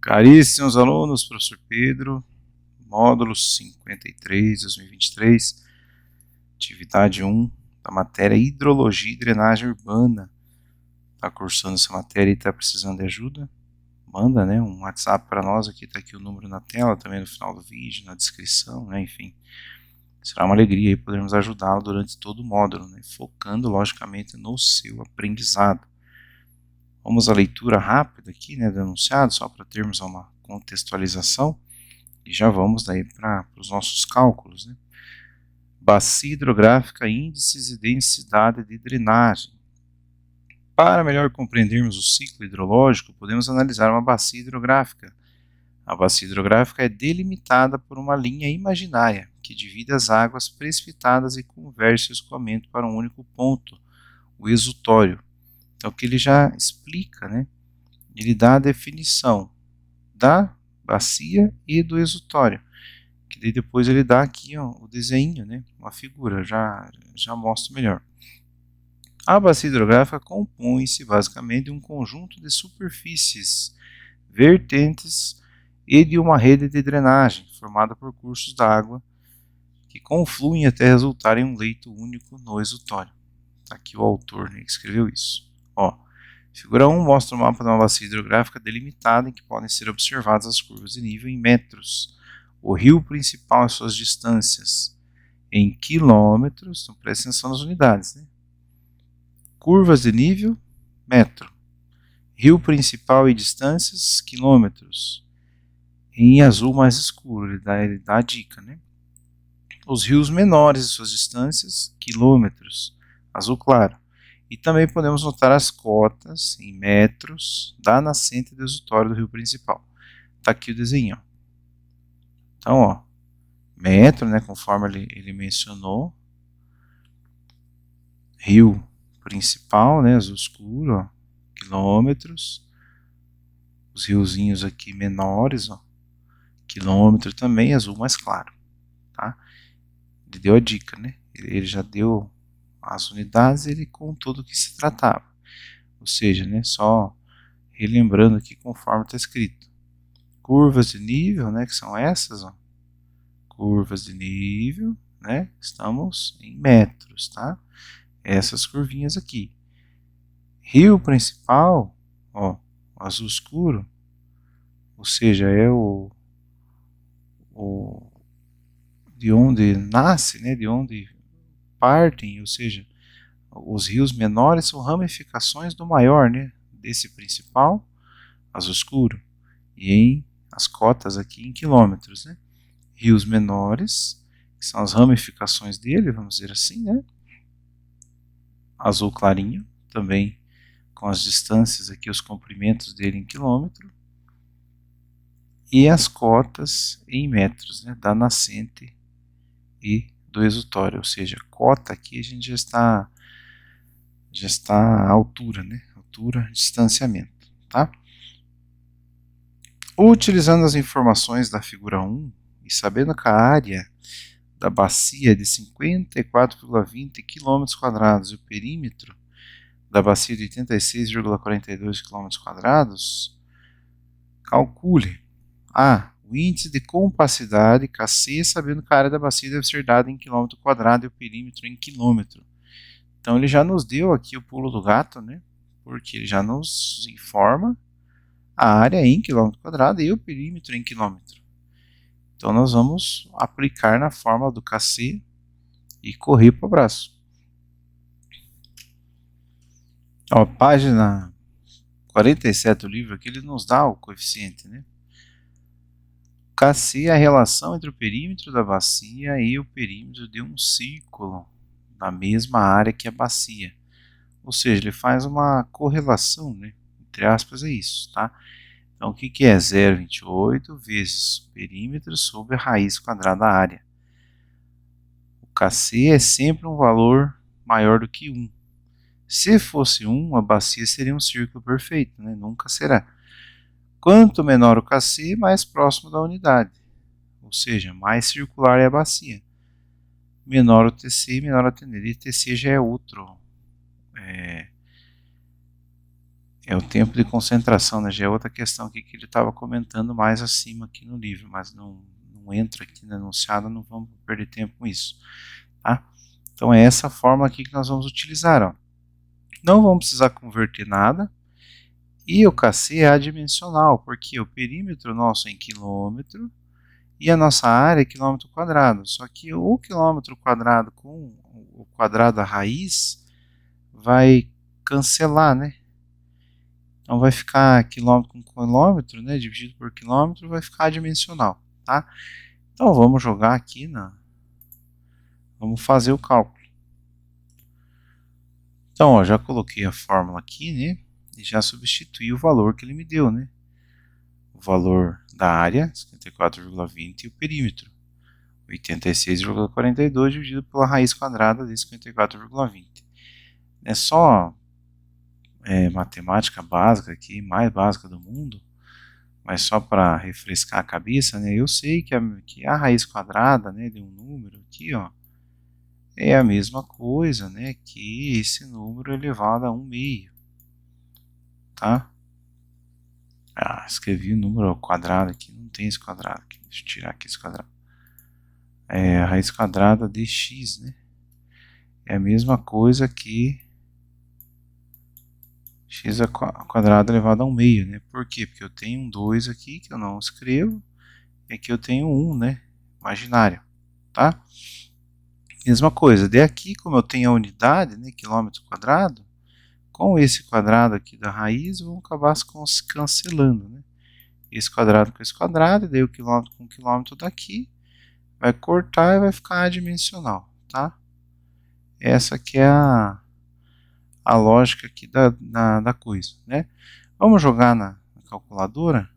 Caríssimos alunos, professor Pedro, módulo 53, 2023, atividade 1 da matéria Hidrologia e Drenagem Urbana. Está cursando essa matéria e está precisando de ajuda? Manda, um WhatsApp para nós, aqui está aqui o número na tela, também no final do vídeo, na descrição, enfim. Será uma alegria aí podermos ajudá-lo durante todo o módulo, focando, logicamente, no seu aprendizado. Vamos à leitura rápida aqui, do enunciado, só para termos uma contextualização, e já vamos daí para os nossos cálculos. Bacia hidrográfica, índices e densidade de drenagem. Para melhor compreendermos o ciclo hidrológico, podemos analisar uma bacia hidrográfica. A bacia hidrográfica é delimitada por uma linha imaginária que divide as águas precipitadas e converte o escoamento para um único ponto, o exutório. Então, o que ele já explica, ele dá a definição da bacia e do exutório, que daí depois ele dá aqui o desenho, uma figura, já mostra melhor. A bacia hidrográfica compõe-se basicamente de um conjunto de superfícies vertentes e de uma rede de drenagem formada por cursos d'água que confluem até resultar em um leito único no exutório. Está aqui o autor que escreveu isso. Figura 1 mostra o mapa de uma bacia hidrográfica delimitada em que podem ser observadas as curvas de nível em metros, o rio principal e suas distâncias em quilômetros, então presta atenção nas unidades, curvas de nível, metro, rio principal e distâncias, quilômetros, em azul mais escuro, ele dá a dica, os rios menores e suas distâncias, quilômetros, azul claro. E também podemos notar as cotas em metros da nascente do exutório do rio principal. Está aqui o desenho. Então, metro, conforme ele mencionou. Rio principal, azul escuro, quilômetros. Os riozinhos aqui menores, quilômetro também, azul mais claro. Tá? Ele deu a dica, ele já deu as unidades, ele contou do que se tratava. Ou seja, só relembrando aqui conforme está escrito. Curvas de nível, que são essas, curvas de nível, estamos em metros, tá? Essas curvinhas aqui. Rio principal, azul escuro, ou seja, é de onde nasce, de onde partem, ou seja, os rios menores são ramificações do maior, desse principal, azul escuro, e em as cotas aqui em quilômetros, rios menores, que são as ramificações dele, vamos dizer assim, azul clarinho, também com as distâncias aqui, os comprimentos dele em quilômetro, e as cotas em metros, da nascente e do exutório, ou seja, cota aqui a gente já está à altura, altura, distanciamento, tá? Utilizando as informações da figura 1 e sabendo que a área da bacia é de 54,20 km² e o perímetro da bacia de 86,42 km², calcule o índice de compacidade KC, sabendo que a área da bacia deve ser dada em km² e o perímetro em quilômetro. Então ele já nos deu aqui o pulo do gato, porque ele já nos informa a área em km² e o perímetro em quilômetro. Então nós vamos aplicar na fórmula do KC e correr para o abraço. Página 47 do livro aqui, ele nos dá o coeficiente, KC é a relação entre o perímetro da bacia e o perímetro de um círculo na mesma área que a bacia. Ou seja, ele faz uma correlação, entre aspas, é isso, tá? Então, o que é 0,28 vezes o perímetro sobre a raiz quadrada da área? O KC é sempre um valor maior do que 1. Se fosse 1, a bacia seria um círculo perfeito, nunca será. Quanto menor o KC, mais próximo da unidade, ou seja, mais circular é a bacia. Menor o TC, menor a tendência. E TC já é outro É o tempo de concentração, né? Já é outra questão aqui que ele estava comentando mais acima aqui no livro, mas não entra aqui no enunciado, não vamos perder tempo com isso, tá? Então é essa fórmula aqui que nós vamos utilizar, ó. Não vamos precisar converter nada, e o KC é adimensional, porque o perímetro nosso é em quilômetro, e a nossa área é quilômetro quadrado, só que o quilômetro quadrado com o quadrado da raiz vai cancelar, né? Então vai ficar quilômetro com quilômetro, né, dividido por quilômetro, vai ficar adimensional, tá? Então vamos jogar aqui vamos fazer o cálculo. Então, ó, já coloquei a fórmula aqui, né, e já substituí o valor que ele me deu, né? O valor da área, 54,20, e o perímetro, 86,42 dividido pela raiz quadrada de 54,20. É só matemática básica aqui, mais básica do mundo, mas só para refrescar a cabeça, né? Eu sei que a raiz quadrada, né, de um número aqui, ó, é a mesma coisa, né, que esse número elevado a 1/2, tá? Ah, escrevi o número ao quadrado aqui, não tem esse quadrado aqui, deixa eu tirar aqui esse quadrado. É a raiz quadrada de x, né? É a mesma coisa que x ao quadrado elevado a 1/2, né? Por quê? Porque eu tenho um 2 aqui que eu não escrevo, e aqui eu tenho 1, né? Imaginário, tá? Mesma coisa, de aqui, como eu tenho a unidade, né, quilômetro quadrado, com esse quadrado aqui da raiz, vão acabar se cancelando, né? Esse quadrado com esse quadrado, e daí o quilômetro com o quilômetro daqui, vai cortar e vai ficar adimensional, tá? Essa aqui é a lógica aqui da coisa, né? Vamos jogar na calculadora,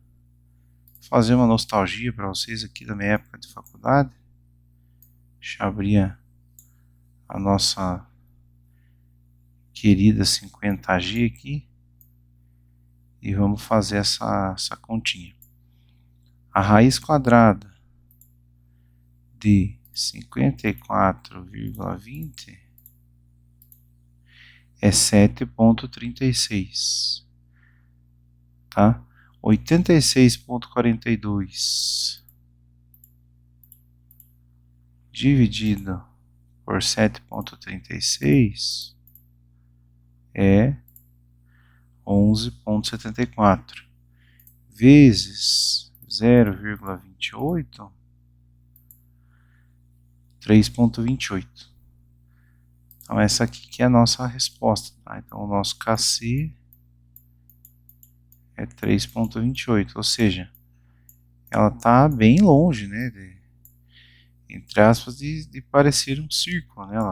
fazer uma nostalgia para vocês aqui da minha época de faculdade. Deixa eu abrir a nossa querida 50G aqui e vamos fazer essa continha. A raiz quadrada de 54,20 é 7,36, tá? 86,42 dividido por 7,36 é 11,74 vezes 0,28, 3,28. Então essa aqui que é a nossa resposta, tá? Então o nosso KC é 3,28, ou seja, ela está bem longe, né, entre aspas, de parecer um círculo, né? Ela